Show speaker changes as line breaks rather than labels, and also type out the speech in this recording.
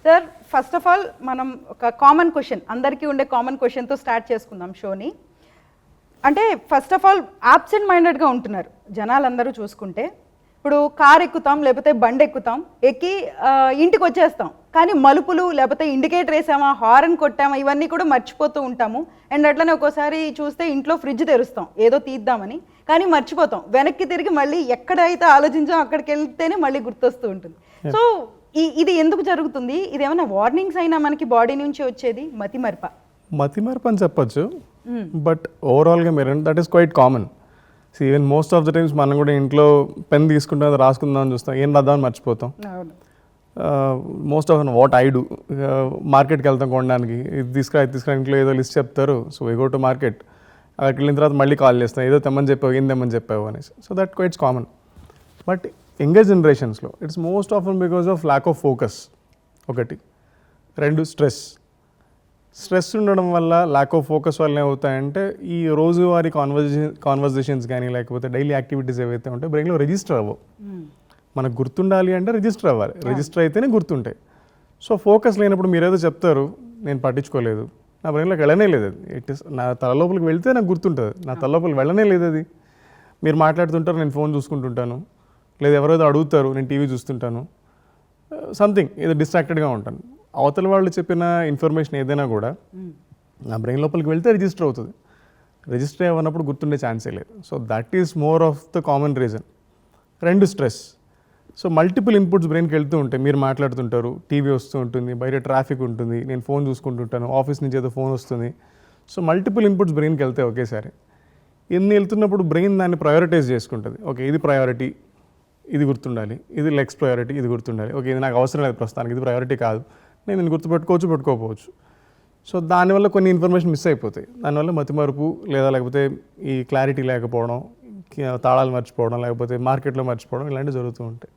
Sir first of all మనం ఒక common question, అందరికీ ఉండే కామన్ క్వశ్చన్తో స్టార్ట్ చేసుకుందాం షోని. అంటే ఫస్ట్ ఆఫ్ ఆల్ ఆబ్సెంట్ మైండెడ్గా ఉంటున్నారు జనాలందరూ చూసుకుంటే. ఇప్పుడు కార్ ఎక్కుతాం, లేకపోతే బండి ఎక్కుతాం, ఎక్కి ఇంటికి వచ్చేస్తాం, కానీ మలుపులు లేకపోతే ఇండికేటర్ వేసామా, హారన్ కొట్టామా, ఇవన్నీ కూడా మర్చిపోతూ ఉంటాము. అండ్ అట్లనే ఒక్కోసారి చూస్తే ఇంట్లో ఫ్రిడ్జ్ తెరుస్తాం ఏదో తీద్దామని, కానీ మర్చిపోతాం. వెనక్కి తిరిగి మళ్ళీ ఎక్కడైతే ఆలోచించాం అక్కడికి వెళ్తేనే మళ్ళీ గుర్తొస్తూ ఉంటుంది. సో ఇది ఎందుకు జరుగుతుంది? ఇది ఏమైనా వార్నింగ్స్ అయినా మనకి బాడీ నుంచి వచ్చేది?
మతిమరపు అని చెప్పొచ్చు, బట్ ఓవరాల్గా మీరు that is quite common. Even most of the times మనం కూడా ఇంట్లో పెన్ తీసుకుంటాం, అది రాసుకుందాం అని చూస్తాం, ఏం రాద్దామని మర్చిపోతాం. Most of what I do, మార్కెట్కి వెళ్తాం కొనడానికి, ఇది తీసుకురా ఇంట్లో ఏదో లిస్ట్ చెప్తారు, so we go to market. అక్కడికి వెళ్ళిన తర్వాత మళ్ళీ కాల్ చేస్తాం, ఏదో తెమ్మని చెప్పావు, ఏం తెమ్మని చెప్పావు అనేసి. So that quite's common. But younger జనరేషన్స్లో it's most often because of lack of focus ఒకటి. రెండు, స్ట్రెస్ ఉండడం వల్ల, ల్యాక్ ఆఫ్ ఫోకస్ వల్ల ఏమవుతాయంటే ఈ రోజువారీ కాన్వర్జేషన్స్ కానీ లేకపోతే డైలీ యాక్టివిటీస్ ఏవైతే ఉంటాయో బ్రెయిన్లో రిజిస్టర్ అవ్వవు. మనకు గుర్తుండాలి అంటే రిజిస్టర్ అవ్వాలి, రిజిస్టర్ అయితేనే గుర్తుంటాయి. సో ఫోకస్ లేనప్పుడు మీరేదో చెప్తారు, నేను పట్టించుకోలేదు, నా బ్రెయిన్లోకి వెళ్ళనే లేదు అది. నా తలలోపలికి వెళ్తే నాకు గుర్తుంటుంది, నా తలలోపలికి వెళ్ళనే లేదు అది. మీరు మాట్లాడుతుంటారు, నేను ఫోన్ చూసుకుంటుంటాను, లేదా ఎవరైతే అడుగుతారు, నేను టీవీ చూస్తుంటాను, సంథింగ్ ఏదో డిస్ట్రాక్టెడ్గా ఉంటాను. అవతల వాళ్ళు చెప్పిన ఇన్ఫర్మేషన్ ఏదైనా కూడా నా బ్రెయిన్ లోపలికి వెళ్తే రిజిస్టర్ అవుతుంది. రిజిస్టర్ అవ్వనప్పుడు గుర్తుండే ఛాన్సే లేదు. So that is more of the common reason. రెండు, స్ట్రెస్. సో మల్టిపుల్ ఇన్పుట్స్ బ్రెయిన్కి వెళ్తూ ఉంటాయి. మీరు మాట్లాడుతుంటారు, టీవీ వస్తూ ఉంటుంది, బయట ట్రాఫిక్ ఉంటుంది, నేను ఫోన్ చూసుకుంటుంటాను, ఆఫీస్ నుంచి ఏదో ఫోన్ వస్తుంది. సో మల్టిపుల్ ఇన్పుట్స్ బ్రెయిన్కి వెళ్తాయి ఒకేసారి. ఎన్ని వెళ్తున్నప్పుడు బ్రెయిన్ దాన్ని ప్రయారిటైజ్ చేసుకుంటుంది. ఓకే, ఇది ప్రయారిటీ, ఇది గుర్తుండాలి, ఇది నెక్స్ట్ ప్రయారిటీ, ఇది గుర్తుండాలి. ఓకే, ఇది నాకు అవసరం లేదు ప్రస్తుతానికి, ఇది ప్రయారిటీ కాదు, నేను దీన్ని గుర్తుపెట్టుకోవచ్చు, పెట్టుకోకపోవచ్చు. సో దానివల్ల కొన్ని ఇన్ఫర్మేషన్ మిస్ అయిపోతాయి. దానివల్ల మతిమరుపు లేకపోతే ఈ క్లారిటీ లేకపోవడం, తాళాలు మర్చిపోవడం, లేకపోతే మార్కెట్లో మర్చిపోవడం, ఇలాంటివి జరుగుతూ ఉంటాయి.